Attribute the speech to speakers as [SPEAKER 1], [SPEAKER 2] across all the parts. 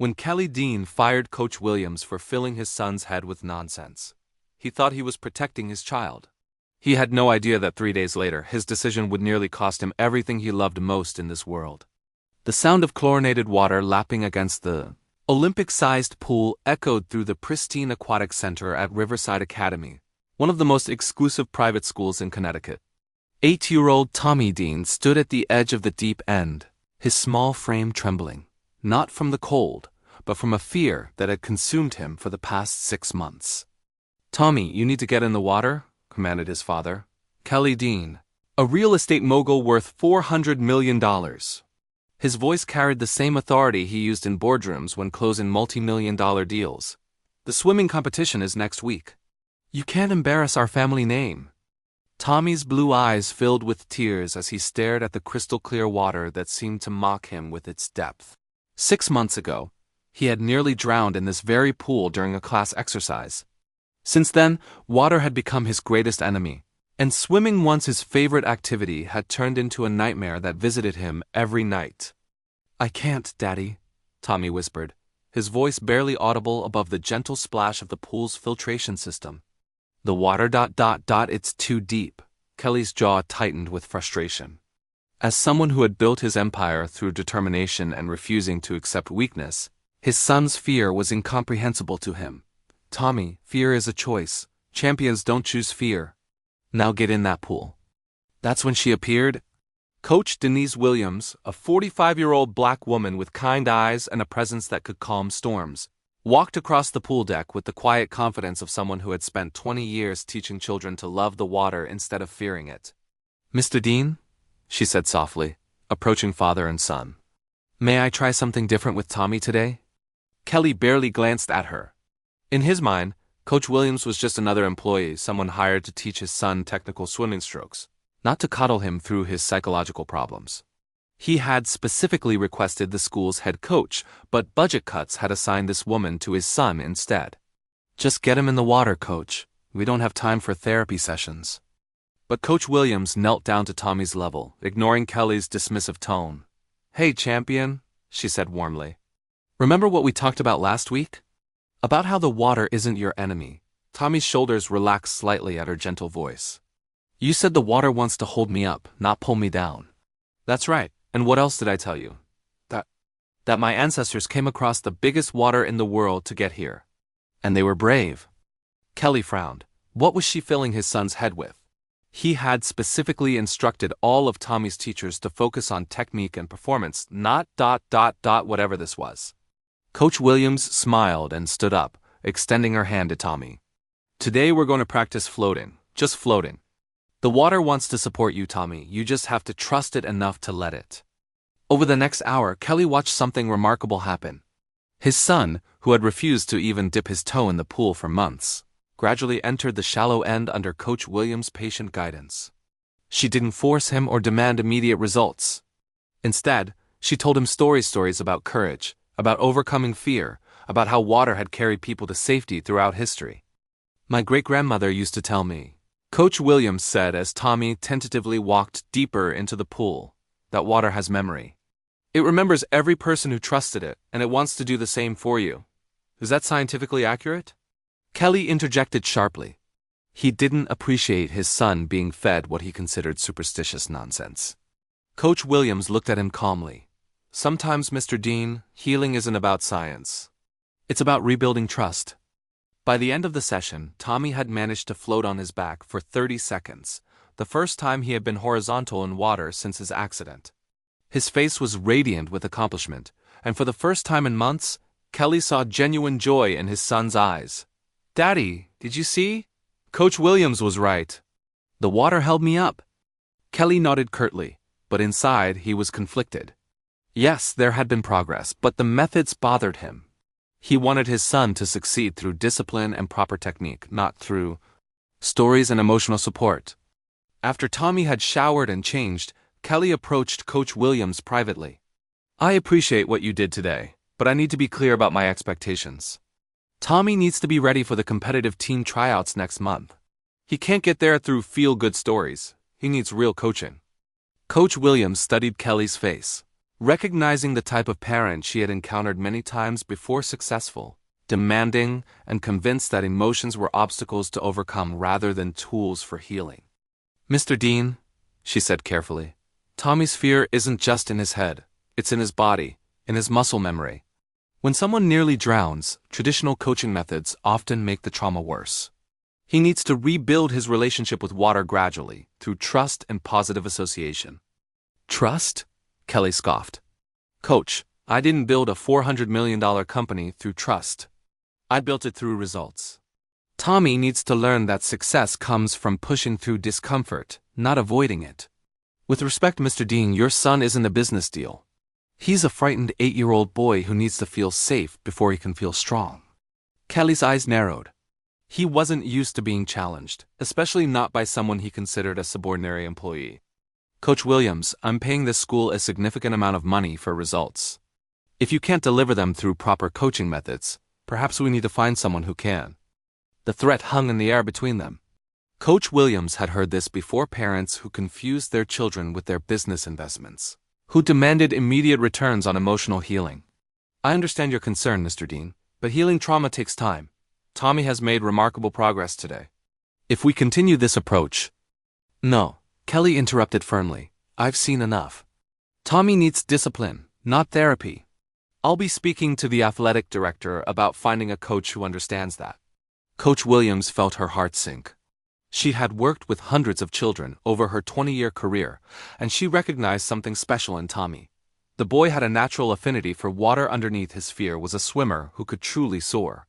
[SPEAKER 1] When Kelly Dean fired Coach Williams for filling his son's head with nonsense, he thought he was protecting his child. He had no idea that 3 days later, his decision would nearly cost him everything he loved most in this world. The sound of chlorinated water lapping against the Olympic-sized pool echoed through the pristine aquatic center at Riverside Academy, one of the most exclusive private schools in Connecticut. 8-year-old Tommy Dean stood at the edge of the deep end, his small frame trembling, not from the cold, but from a fear that had consumed him for the past 6 months. "Tommy, you need to get in the water," commanded his father, Kelly Dean, a real estate mogul worth $400 million. His voice carried the same authority he used in boardrooms when closing multi-million-dollar deals. "The swimming competition is next week. You can't embarrass our family name." Tommy's blue eyes filled with tears as he stared at the crystal-clear water that seemed to mock him with its depth. 6 months ago, he had nearly drowned in this very pool during a class exercise. Since then, water had become his greatest enemy, and swimming, once his favorite activity, had turned into a nightmare that visited him every night. "I can't, Daddy," Tommy whispered, his voice barely audible above the gentle splash of the pool's filtration system. "The water... it's too deep." Kelly's jaw tightened with frustration. As someone who had built his empire through determination and refusing to accept weakness, his son's fear was incomprehensible to him. "Tommy, fear is a choice. Champions don't choose fear. Now get in that pool." That's when she appeared. Coach Denise Williams, a 45-year-old black woman with kind eyes and a presence that could calm storms, walked across the pool deck with the quiet confidence of someone who had spent 20 years teaching children to love the water instead of fearing it. "Mr. Dean," she said softly, approaching father and son. "May I try something different with Tommy today?" Kelly barely glanced at her. In his mind, Coach Williams was just another employee, someone hired to teach his son technical swimming strokes, not to coddle him through his psychological problems. He had specifically requested the school's head coach, but budget cuts had assigned this woman to his son instead. "Just get him in the water, Coach. We don't have time for therapy sessions." But Coach Williams knelt down to Tommy's level, ignoring Kelly's dismissive tone. "Hey, champion," she said warmly. "Remember what we talked about last week? About how the water isn't your enemy." Tommy's shoulders relaxed slightly at her gentle voice. "You said the water wants to hold me up, not pull me down." "That's right. And what else did I tell you? That my ancestors came across the biggest water in the world to get here. And they were brave." Kelly frowned. What was she filling his son's head with? He had specifically instructed all of Tommy's teachers to focus on technique and performance, not ... whatever this was. Coach Williams smiled and stood up, extending her hand to Tommy. "Today we're going to practice floating, just floating. The water wants to support you, Tommy. You just have to trust it enough to let it." Over the next hour, Kelly watched something remarkable happen. His son, who had refused to even dip his toe in the pool for months, gradually entered the shallow end under Coach Williams' patient guidance. She didn't force him or demand immediate results. Instead, she told him stories about courage, about overcoming fear, about how water had carried people to safety throughout history. "My great-grandmother used to tell me," Coach Williams said as Tommy tentatively walked deeper into the pool, "that water has memory. It remembers every person who trusted it, and it wants to do the same for you. Is that scientifically accurate?" Kelly interjected sharply. He didn't appreciate his son being fed what he considered superstitious nonsense. Coach Williams looked at him calmly. "Sometimes, Mr. Dean, healing isn't about science. It's about rebuilding trust." By the end of the session, Tommy had managed to float on his back for 30 seconds, the first time he had been horizontal in water since his accident. His face was radiant with accomplishment, and for the first time in months, Kelly saw genuine joy in his son's eyes. "Daddy, did you see? Coach Williams was right. The water held me up." Kelly nodded curtly, but inside he was conflicted. Yes, there had been progress, but the methods bothered him. He wanted his son to succeed through discipline and proper technique, not through stories and emotional support. After Tommy had showered and changed, Kelly approached Coach Williams privately. "I appreciate what you did today, but I need to be clear about my expectations. Tommy needs to be ready for the competitive team tryouts next month. He can't get there through feel-good stories. He needs real coaching." Coach Williams studied Kelly's face. Recognizing the type of parent she had encountered many times before, successful, demanding, and convinced that emotions were obstacles to overcome rather than tools for healing. "Mr. Dean," she said carefully, "Tommy's fear isn't just in his head, it's in his body, in his muscle memory. When someone nearly drowns, traditional coaching methods often make the trauma worse. He needs to rebuild his relationship with water gradually, through trust and positive association." "Trust?" Kelly scoffed. "Coach, I didn't build a $400 million company through trust. I built it through results. Tommy needs to learn that success comes from pushing through discomfort, not avoiding it. With respect, Mr. Dean, your son isn't a business deal. He's a frightened 8-year-old boy who needs to feel safe before he can feel strong." Kelly's eyes narrowed. He wasn't used to being challenged, especially not by someone he considered a subordinate employee. "Coach Williams, I'm paying this school a significant amount of money for results. If you can't deliver them through proper coaching methods, perhaps we need to find someone who can." The threat hung in the air between them. Coach Williams had heard this before: parents who confused their children with their business investments, who demanded immediate returns on emotional healing. "I understand your concern, Mr. Dean, but healing trauma takes time. Tommy has made remarkable progress today. If we continue this approach—" "No," Kelly interrupted firmly. "I've seen enough. Tommy needs discipline, not therapy. I'll be speaking to the athletic director about finding a coach who understands that." Coach Williams felt her heart sink. She had worked with hundreds of children over her 20-year career, and she recognized something special in Tommy. The boy had a natural affinity for water. Underneath his fear was a swimmer who could truly soar.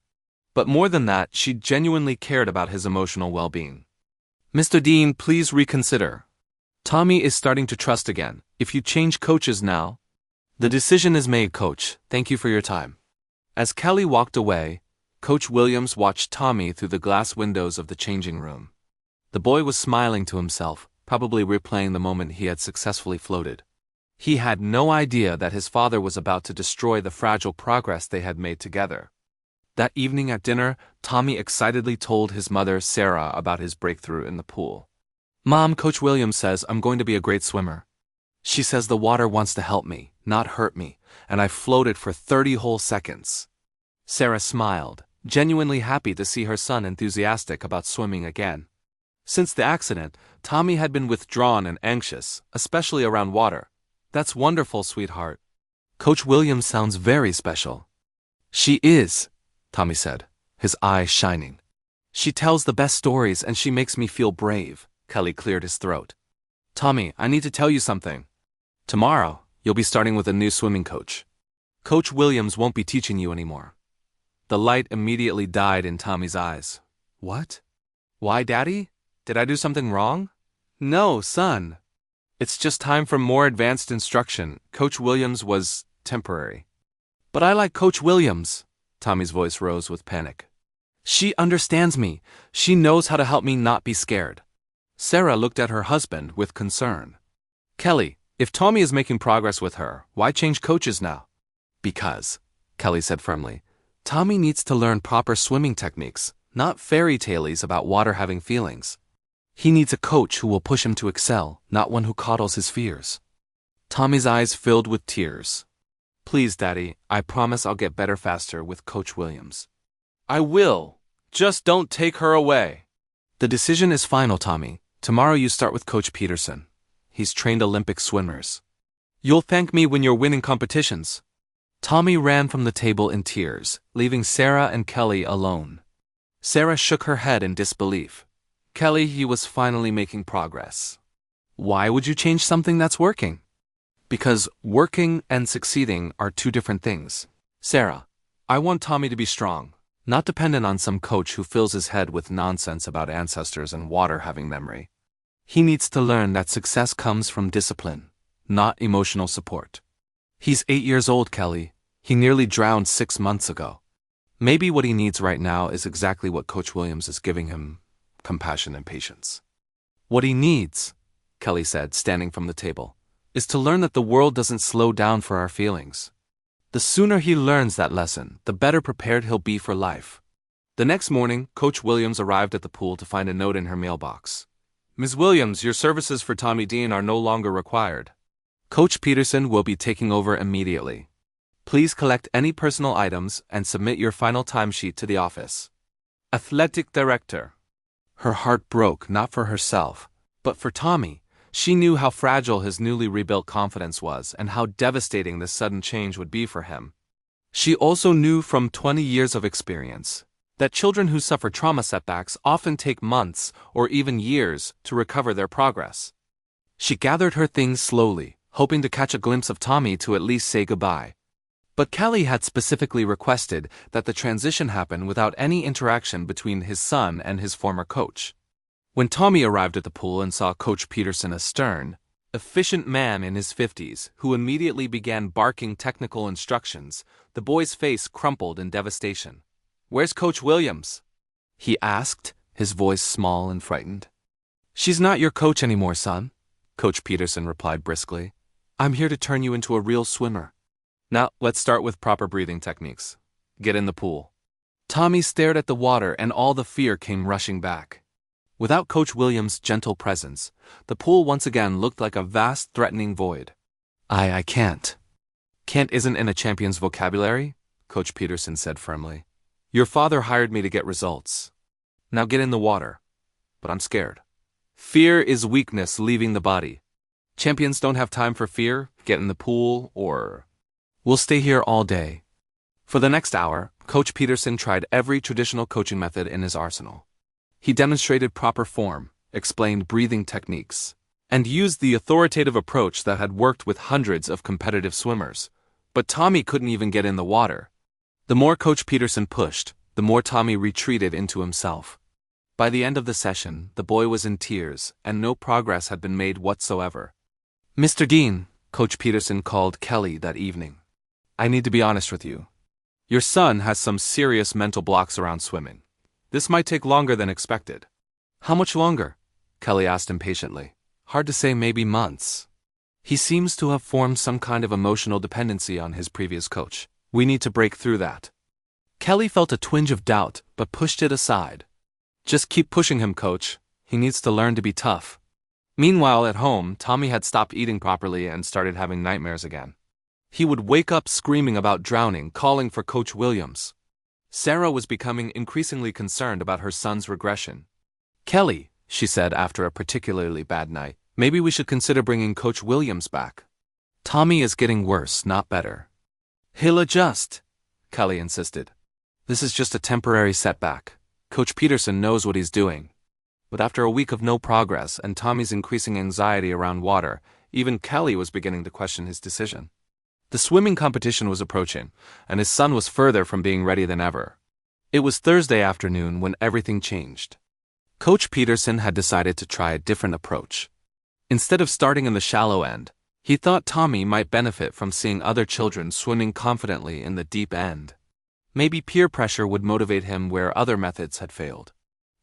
[SPEAKER 1] But more than that, she genuinely cared about his emotional well-being. "Mr. Dean, please reconsider. Tommy is starting to trust again. If you change coaches now—" "The decision is made, Coach. Thank you for your time." As Kelly walked away, Coach Williams watched Tommy through the glass windows of the changing room. The boy was smiling to himself, probably replaying the moment he had successfully floated. He had no idea that his father was about to destroy the fragile progress they had made together. That evening at dinner, Tommy excitedly told his mother, Sarah, about his breakthrough in the pool. "Mom, Coach Williams says I'm going to be a great swimmer. She says the water wants to help me, not hurt me, and I floated for 30 whole seconds." Sarah smiled, genuinely happy to see her son enthusiastic about swimming again. Since the accident, Tommy had been withdrawn and anxious, especially around water. "That's wonderful, sweetheart. Coach Williams sounds very special." "She is," Tommy said, his eyes shining. "She tells the best stories and she makes me feel brave." Kelly cleared his throat. "Tommy, I need to tell you something. Tomorrow, you'll be starting with a new swimming coach. Coach Williams won't be teaching you anymore." The light immediately died in Tommy's eyes. "What? Why, Daddy? Did I do something wrong?" "No, son. It's just time for more advanced instruction. Coach Williams was temporary." "But I like Coach Williams." Tommy's voice rose with panic. "She understands me. She knows how to help me not be scared." Sarah looked at her husband with concern. "Kelly, if Tommy is making progress with her, why change coaches now?" "Because," Kelly said firmly, "Tommy needs to learn proper swimming techniques, not fairy tales about water having feelings. He needs a coach who will push him to excel, not one who coddles his fears." Tommy's eyes filled with tears. "Please, Daddy, I promise I'll get better faster with Coach Williams." "I will. Just don't take her away." "The decision is final, Tommy. Tomorrow you start with Coach Peterson. He's trained Olympic swimmers. You'll thank me when you're winning competitions." Tommy ran from the table in tears, leaving Sarah and Kelly alone. Sarah shook her head in disbelief. "Kelly, he was finally making progress." "Why would you change something that's working?" "Because working and succeeding are two different things. Sarah, I want Tommy to be strong, not dependent on some coach who fills his head with nonsense about ancestors and water having memory. He needs to learn that success comes from discipline, not emotional support. He's 8 years old, Kelly. He nearly drowned 6 months ago. Maybe what he needs right now is exactly what Coach Williams is giving him: compassion and patience." "What he needs," Kelly said, standing from the table, "is to learn that the world doesn't slow down for our feelings. The sooner he learns that lesson, the better prepared he'll be for life." The next morning, Coach Williams arrived at the pool to find a note in her mailbox. "Ms. Williams, your services for Tommy Dean are no longer required." Coach Peterson will be taking over immediately. Please collect any personal items and submit your final timesheet to the office. Athletic Director. Her heart broke, not for herself, but for Tommy. She knew how fragile his newly rebuilt confidence was and how devastating this sudden change would be for him. She also knew from 20 years of experience that children who suffer trauma setbacks often take months or even years to recover their progress. She gathered her things slowly, hoping to catch a glimpse of Tommy to at least say goodbye. But Kelly had specifically requested that the transition happen without any interaction between his son and his former coach. When Tommy arrived at the pool and saw Coach Peterson, a stern, efficient man in his 50s, who immediately began barking technical instructions, the boy's face crumpled in devastation. "Where's Coach Williams?" he asked, his voice small and frightened. "She's not your coach anymore, son," Coach Peterson replied briskly. "I'm here to turn you into a real swimmer. Now, let's start with proper breathing techniques. Get in the pool." Tommy stared at the water and all the fear came rushing back. Without Coach Williams' gentle presence, the pool once again looked like a vast, threatening void. I can't. Can't isn't in a champion's vocabulary, Coach Peterson said firmly. Your father hired me to get results. Now get in the water. But I'm scared. Fear is weakness leaving the body. Champions don't have time for fear, get in the pool, or... We'll stay here all day. For the next hour, Coach Peterson tried every traditional coaching method in his arsenal. He demonstrated proper form, explained breathing techniques, and used the authoritative approach that had worked with hundreds of competitive swimmers. But Tommy couldn't even get in the water. The more Coach Peterson pushed, the more Tommy retreated into himself. By the end of the session, the boy was in tears, and no progress had been made whatsoever. "Mr. Dean," Coach Peterson called Kelly that evening. "I need to be honest with you. Your son has some serious mental blocks around swimming. This might take longer than expected." "How much longer?" Kelly asked impatiently. "Hard to say, maybe months. He seems to have formed some kind of emotional dependency on his previous coach. We need to break through that." Kelly felt a twinge of doubt, but pushed it aside. "Just keep pushing him, coach. He needs to learn to be tough." Meanwhile, at home, Tommy had stopped eating properly and started having nightmares again. He would wake up screaming about drowning, calling for Coach Williams. Sarah was becoming increasingly concerned about her son's regression. "Kelly," she said after a particularly bad night, "maybe we should consider bringing Coach Williams back. Tommy is getting worse, not better." "He'll adjust," Kelly insisted. "This is just a temporary setback. Coach Peterson knows what he's doing." But after a week of no progress and Tommy's increasing anxiety around water, even Kelly was beginning to question his decision. The swimming competition was approaching, and his son was further from being ready than ever. It was Thursday afternoon when everything changed. Coach Peterson had decided to try a different approach. Instead of starting in the shallow end, he thought Tommy might benefit from seeing other children swimming confidently in the deep end. Maybe peer pressure would motivate him where other methods had failed.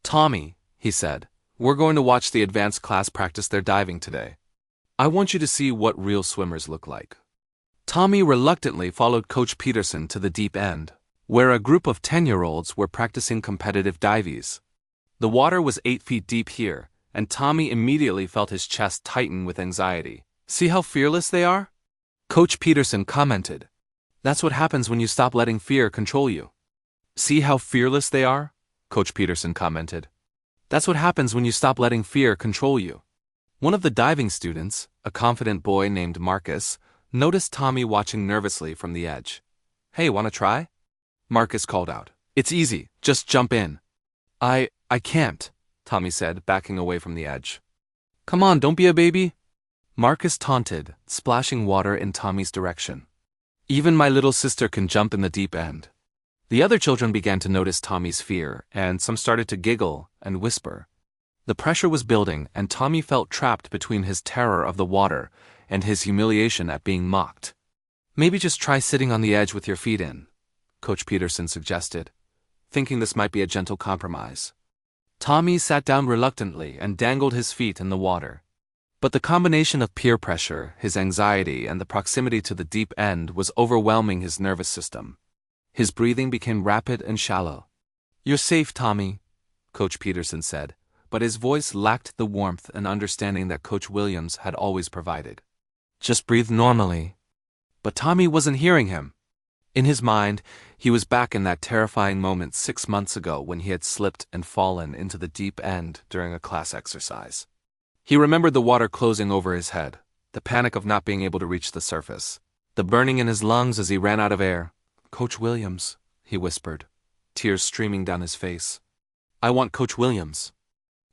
[SPEAKER 1] "Tommy," he said, "we're going to watch the advanced class practice their diving today. I want you to see what real swimmers look like." Tommy reluctantly followed Coach Peterson to the deep end, where a group of 10-year-olds were practicing competitive dives. The water was 8 feet deep here, and Tommy immediately felt his chest tighten with anxiety. "See how fearless they are?" Coach Peterson commented. "That's what happens when you stop letting fear control you." "See how fearless they are?" Coach Peterson commented. "That's what happens when you stop letting fear control you." One of the diving students, a confident boy named Marcus, noticed Tommy watching nervously from the edge. "Hey, wanna try?" Marcus called out. "It's easy, just jump in." I can't," Tommy said, backing away from the edge. "Come on, don't be a baby," Marcus taunted, splashing water in Tommy's direction. "Even my little sister can jump in the deep end." The other children began to notice Tommy's fear, and some started to giggle and whisper. The pressure was building, and Tommy felt trapped between his terror of the water and his humiliation at being mocked. "Maybe just try sitting on the edge with your feet in," Coach Peterson suggested, thinking this might be a gentle compromise. Tommy sat down reluctantly and dangled his feet in the water. But the combination of peer pressure, his anxiety, and the proximity to the deep end was overwhelming his nervous system. His breathing became rapid and shallow. "You're safe, Tommy," Coach Peterson said, but his voice lacked the warmth and understanding that Coach Williams had always provided. Just breathe normally. But Tommy wasn't hearing him. In his mind, he was back in that terrifying moment 6 months ago when he had slipped and fallen into the deep end during a class exercise. He remembered the water closing over his head, the panic of not being able to reach the surface, the burning in his lungs as he ran out of air. "Coach Williams," he whispered, tears streaming down his face. "I want Coach Williams."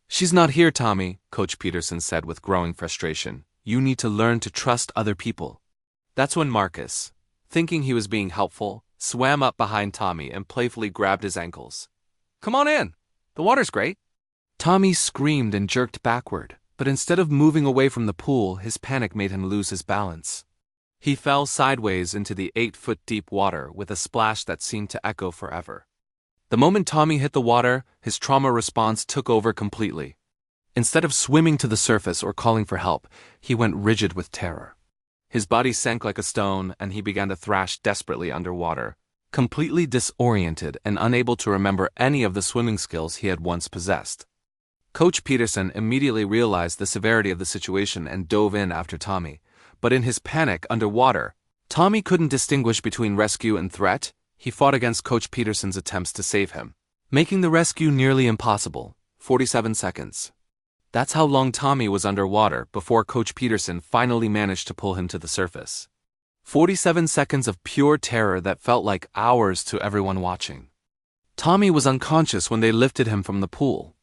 [SPEAKER 1] "She's not here, Tommy," Coach Peterson said with growing frustration. "You need to learn to trust other people." That's when Marcus, thinking he was being helpful, swam up behind Tommy and playfully grabbed his ankles. "Come on in. The water's great." Tommy screamed and jerked backward, but instead of moving away from the pool, his panic made him lose his balance. He fell sideways into the 8-foot-deep water with a splash that seemed to echo forever. The moment Tommy hit the water, his trauma response took over completely. Instead of swimming to the surface or calling for help, he went rigid with terror. His body sank like a stone, and he began to thrash desperately underwater, completely disoriented and unable to remember any of the swimming skills he had once possessed. Coach Peterson immediately realized the severity of the situation and dove in after Tommy. But in his panic underwater, Tommy couldn't distinguish between rescue and threat. He fought against Coach Peterson's attempts to save him, making the rescue nearly impossible. 47 seconds. That's how long Tommy was underwater before Coach Peterson finally managed to pull him to the surface. 47 seconds of pure terror that felt like hours to everyone watching. Tommy was unconscious when they lifted him from the pool.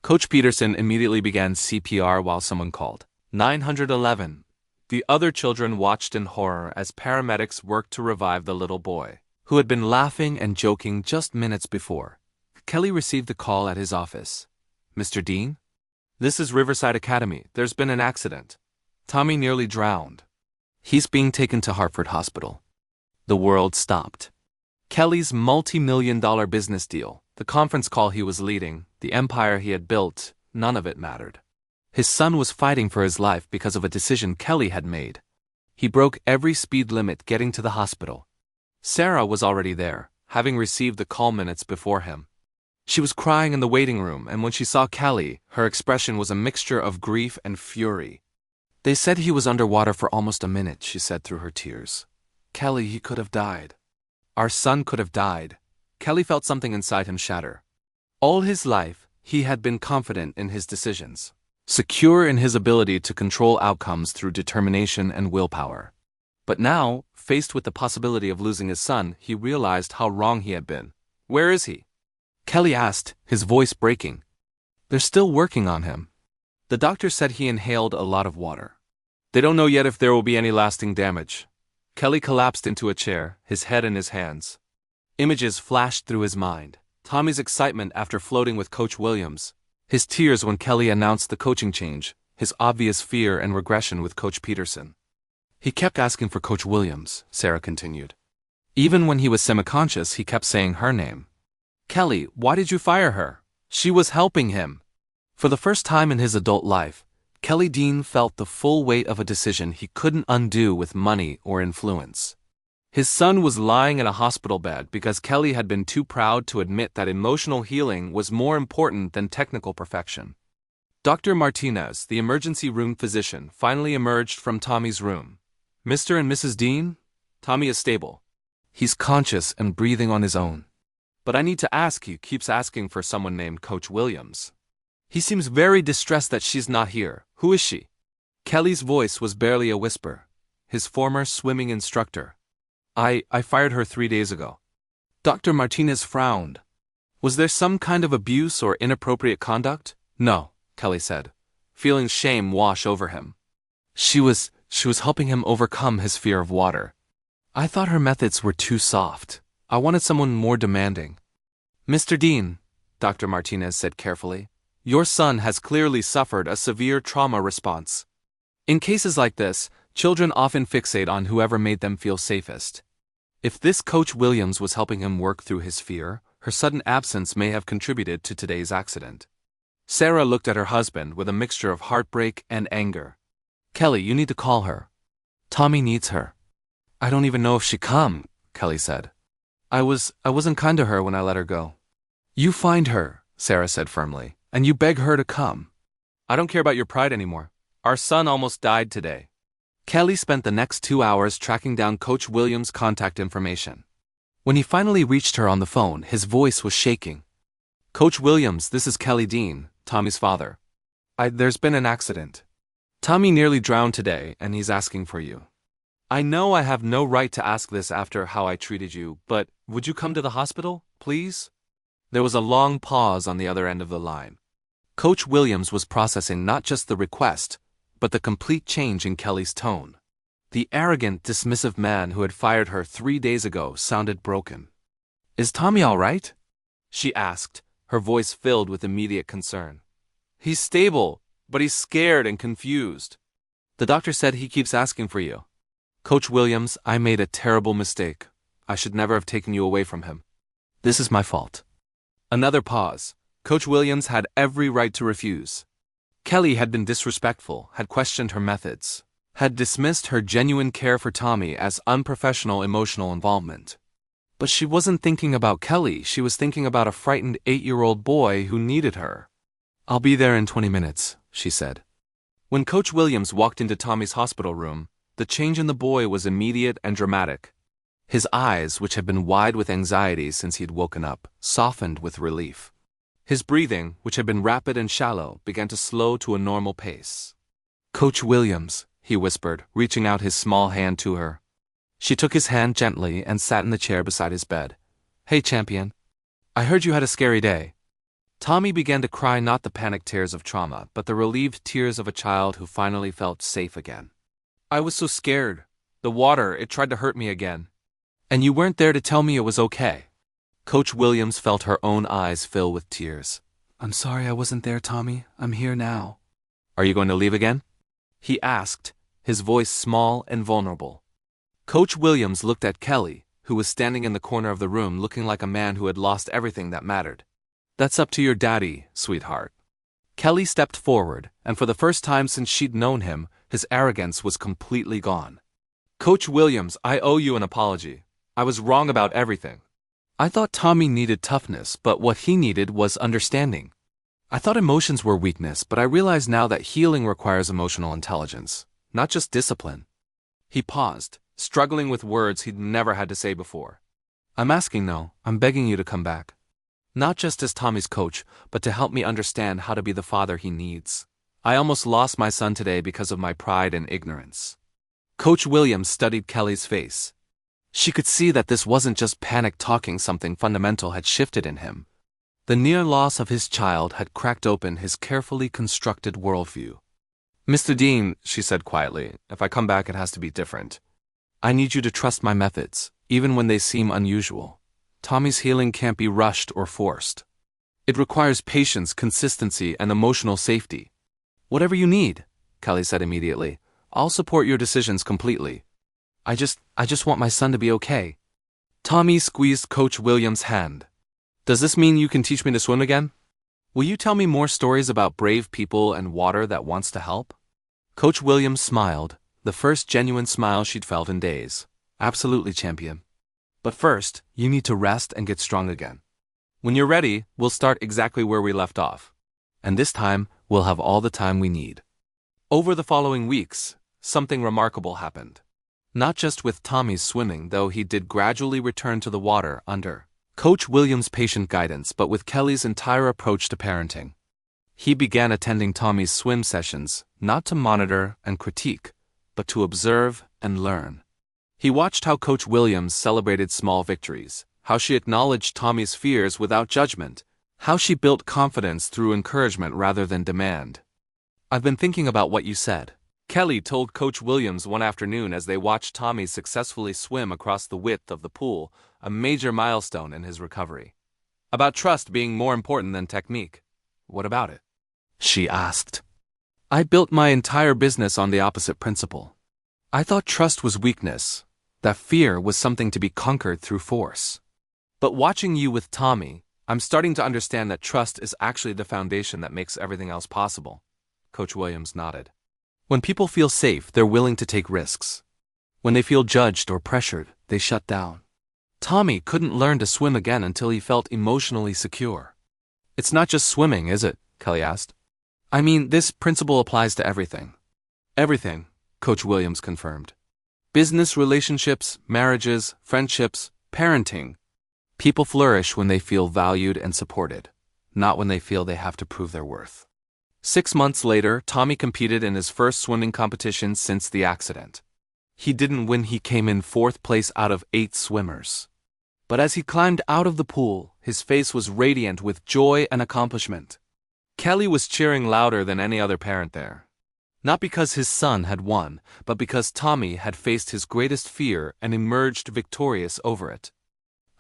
[SPEAKER 1] Coach Peterson immediately began CPR while someone called 911. The other children watched in horror as paramedics worked to revive the little boy, who had been laughing and joking just minutes before. Kelly received the call at his office. "Mr. Dean? This is Riverside Academy. There's been an accident. Tommy nearly drowned. He's being taken to Hartford Hospital." The world stopped. Kelly's multi-million-dollar business deal, the conference call he was leading, the empire he had built, none of it mattered. His son was fighting for his life because of a decision Kelly had made. He broke every speed limit getting to the hospital. Sarah was already there, having received the call minutes before him. She was crying in the waiting room, and when she saw Kelly, her expression was a mixture of grief and fury. "They said he was underwater for almost a minute," she said through her tears. "Kelly, he could have died. Our son could have died." Kelly felt something inside him shatter. All his life, he had been confident in his decisions, secure in his ability to control outcomes through determination and willpower. But now, faced with the possibility of losing his son, he realized how wrong he had been. "Where is he?" Kelly asked, his voice breaking. "They're still working on him. The doctor said he inhaled a lot of water. They don't know yet if there will be any lasting damage." Kelly collapsed into a chair, his head in his hands. Images flashed through his mind. Tommy's excitement after floating with Coach Williams, his tears when Kelly announced the coaching change, his obvious fear and regression with Coach Peterson. "He kept asking for Coach Williams," Sarah continued. "Even when he was semi-conscious, he kept saying her name." "Kelly, why did you fire her? She was helping him." For the first time in his adult life, Kelly Dean felt the full weight of a decision he couldn't undo with money or influence. His son was lying in a hospital bed because Kelly had been too proud to admit that emotional healing was more important than technical perfection. Dr. Martinez, the emergency room physician, finally emerged from Tommy's room. "Mr. and Mrs. Dean, Tommy is stable. He's conscious and breathing on his own. But I need to ask, he keeps asking for someone named Coach Williams. He seems very distressed that she's not here. Who is she?" Kelly's voice was barely a whisper. His former swimming instructor. I fired her 3 days ago." Dr. Martinez frowned. "Was there some kind of abuse or inappropriate conduct?" "No," Kelly said, feeling shame wash over him. She was helping him overcome his fear of water. "I thought her methods were too soft. I wanted someone more demanding." "Mr. Dean," Dr. Martinez said carefully, "your son has clearly suffered a severe trauma response. In cases like this, children often fixate on whoever made them feel safest. If this Coach Williams was helping him work through his fear, her sudden absence may have contributed to today's accident." Sarah looked at her husband with a mixture of heartbreak and anger. "Kelly, you need to call her. Tommy needs her." "I don't even know if she come," Kelly said. I wasn't kind to her when I let her go." "You find her," Sarah said firmly, "and you beg her to come." "I don't care about your pride anymore. Our son almost died today." Kelly spent the next 2 hours tracking down Coach Williams' contact information. When he finally reached her on the phone, his voice was shaking. "Coach Williams, this is Kelly Dean, Tommy's father. There's been an accident. Tommy nearly drowned today, and he's asking for you. I know I have no right to ask this after how I treated you, but would you come to the hospital, please?" There was a long pause on the other end of the line. Coach Williams was processing not just the request, but the complete change in Kelly's tone. The arrogant, dismissive man who had fired her 3 days ago sounded broken. "Is Tommy all right?" she asked, her voice filled with immediate concern. "He's stable, but he's scared and confused. The doctor said he keeps asking for you. Coach Williams, I made a terrible mistake. I should never have taken you away from him. This is my fault." Another pause. Coach Williams had every right to refuse. Kelly had been disrespectful, had questioned her methods, had dismissed her genuine care for Tommy as unprofessional emotional involvement. But she wasn't thinking about Kelly, she was thinking about a frightened 8-year-old boy who needed her. "I'll be there in 20 minutes, she said. When Coach Williams walked into Tommy's hospital room, the change in the boy was immediate and dramatic. His eyes, which had been wide with anxiety since he had woken up, softened with relief. His breathing, which had been rapid and shallow, began to slow to a normal pace. "Coach Williams," he whispered, reaching out his small hand to her. She took his hand gently and sat in the chair beside his bed. "Hey, champion. I heard you had a scary day." Tommy began to cry, not the panicked tears of trauma, but the relieved tears of a child who finally felt safe again. "I was so scared. The water, it tried to hurt me again. And you weren't there to tell me it was okay." Coach Williams felt her own eyes fill with tears. "I'm sorry I wasn't there, Tommy. I'm here now." "Are you going to leave again?" he asked, his voice small and vulnerable. Coach Williams looked at Kelly, who was standing in the corner of the room looking like a man who had lost everything that mattered. "That's up to your daddy, sweetheart." Kelly stepped forward, and for the first time since she'd known him, his arrogance was completely gone. "Coach Williams, I owe you an apology. I was wrong about everything. I thought Tommy needed toughness, but what he needed was understanding. I thought emotions were weakness, but I realize now that healing requires emotional intelligence, not just discipline." He paused, struggling with words he'd never had to say before. "I'm asking no, I'm begging you to come back. Not just as Tommy's coach, but to help me understand how to be the father he needs. I almost lost my son today because of my pride and ignorance." Coach Williams studied Kelly's face. She could see that this wasn't just panic talking, something fundamental had shifted in him. The near loss of his child had cracked open his carefully constructed worldview. "Mr. Dean," she said quietly, "if I come back it has to be different. I need you to trust my methods, even when they seem unusual. Tommy's healing can't be rushed or forced. It requires patience, consistency, and emotional safety." "Whatever you need," Kelly said immediately. "I'll support your decisions completely. I just want my son to be okay." Tommy squeezed Coach Williams' hand. "Does this mean you can teach me to swim again? Will you tell me more stories about brave people and water that wants to help?" Coach Williams smiled, the first genuine smile she'd felt in days. "Absolutely, champion. But first, you need to rest and get strong again. When you're ready, we'll start exactly where we left off. And this time, we'll have all the time we need." Over the following weeks, something remarkable happened. Not just with Tommy's swimming, though he did gradually return to the water under Coach Williams' patient guidance, but with Kelly's entire approach to parenting. He began attending Tommy's swim sessions, not to monitor and critique, but to observe and learn. He watched how Coach Williams celebrated small victories, how she acknowledged Tommy's fears without judgment, how she built confidence through encouragement rather than demand. "I've been thinking about what you said," Kelly told Coach Williams one afternoon as they watched Tommy successfully swim across the width of the pool, a major milestone in his recovery. "About trust being more important than technique. What about it?" she asked. "I built my entire business on the opposite principle. I thought trust was weakness, that fear was something to be conquered through force. But watching you with Tommy, I'm starting to understand that trust is actually the foundation that makes everything else possible." Coach Williams nodded. "When people feel safe, they're willing to take risks. When they feel judged or pressured, they shut down. Tommy couldn't learn to swim again until he felt emotionally secure." "It's not just swimming, is it?" Kelly asked. "I mean, this principle applies to everything." "Everything," Coach Williams confirmed. Business relationships, marriages, friendships, parenting. People flourish when they feel valued and supported, not when they feel they have to prove their worth. 6 months later, Tommy competed in his first swimming competition since the accident. He didn't win, he came in 4th place out of 8 swimmers. But as he climbed out of the pool, his face was radiant with joy and accomplishment. Kelly was cheering louder than any other parent there. Not because his son had won, but because Tommy had faced his greatest fear and emerged victorious over it.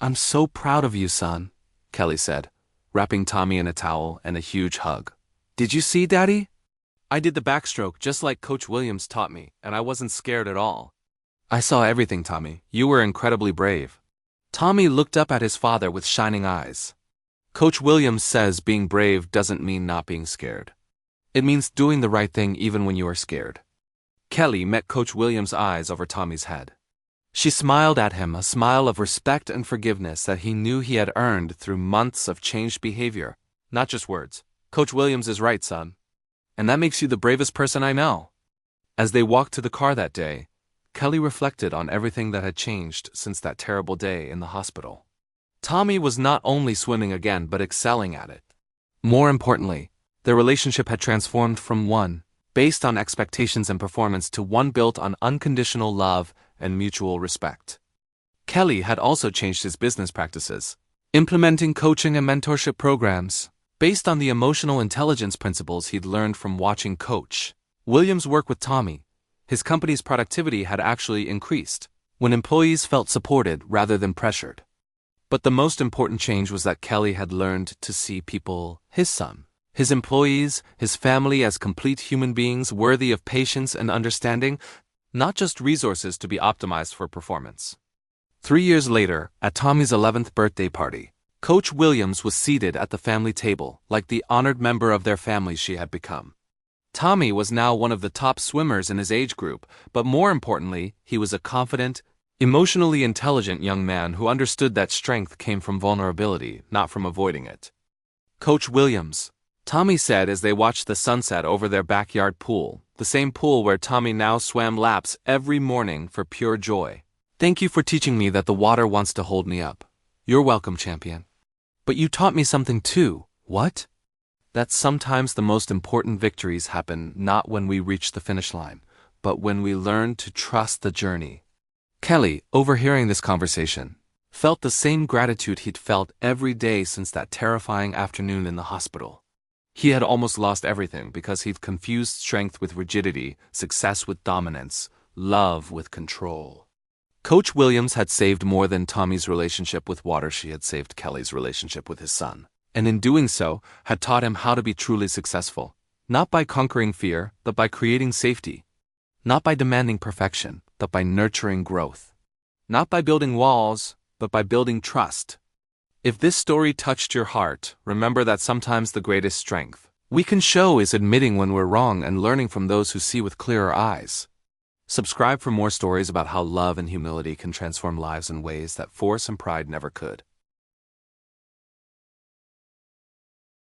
[SPEAKER 1] "I'm so proud of you, son," Kelly said, wrapping Tommy in a towel and a huge hug. "Did you see, Daddy? I did the backstroke just like Coach Williams taught me, and I wasn't scared at all." "I saw everything, Tommy. You were incredibly brave." Tommy looked up at his father with shining eyes. Coach Williams says being brave doesn't mean not being scared. It means doing the right thing even when you are scared. Kelly met Coach Williams' eyes over Tommy's head. She smiled at him, a smile of respect and forgiveness that he knew he had earned through months of changed behavior, not just words. "Coach Williams is right, son. And that makes you the bravest person I know." As they walked to the car that day, Kelly reflected on everything that had changed since that terrible day in the hospital. Tommy was not only swimming again, but excelling at it. More importantly, their relationship had transformed from one based on expectations and performance to one built on unconditional love and mutual respect. Kelly had also changed his business practices, implementing coaching and mentorship programs based on the emotional intelligence principles he'd learned from watching Coach Williams work with Tommy. His company's productivity had actually increased when employees felt supported rather than pressured. But the most important change was that Kelly had learned to see people, his son, his employees, his family, as complete human beings worthy of patience and understanding, not just resources to be optimized for performance. 3 years later, at Tommy's 11th birthday party, Coach Williams was seated at the family table, like the honored member of their family she had become. Tommy was now one of the top swimmers in his age group, but more importantly, he was a confident, emotionally intelligent young man who understood that strength came from vulnerability, not from avoiding it. "Coach Williams," Tommy said as they watched the sunset over their backyard pool, the same pool where Tommy now swam laps every morning for pure joy. "Thank you for teaching me that the water wants to hold me up. You're welcome, champion. But you taught me something too." "What?" "That sometimes the most important victories happen not when we reach the finish line, but when we learn to trust the journey." Kelly, overhearing this conversation, felt the same gratitude he'd felt every day since that terrifying afternoon in the hospital. He had almost lost everything because he'd confused strength with rigidity, success with dominance, love with control. Coach Williams had saved more than Tommy's relationship with water. She had saved Kelly's relationship with his son, and in doing so, had taught him how to be truly successful, not by conquering fear, but by creating safety, not by demanding perfection, but by nurturing growth, not by building walls, but by building trust. If this story touched your heart, remember that sometimes the greatest strength we can show is admitting when we're wrong and learning from those who see with clearer eyes. Subscribe for more stories about how love and humility can transform lives in ways that force and pride never could.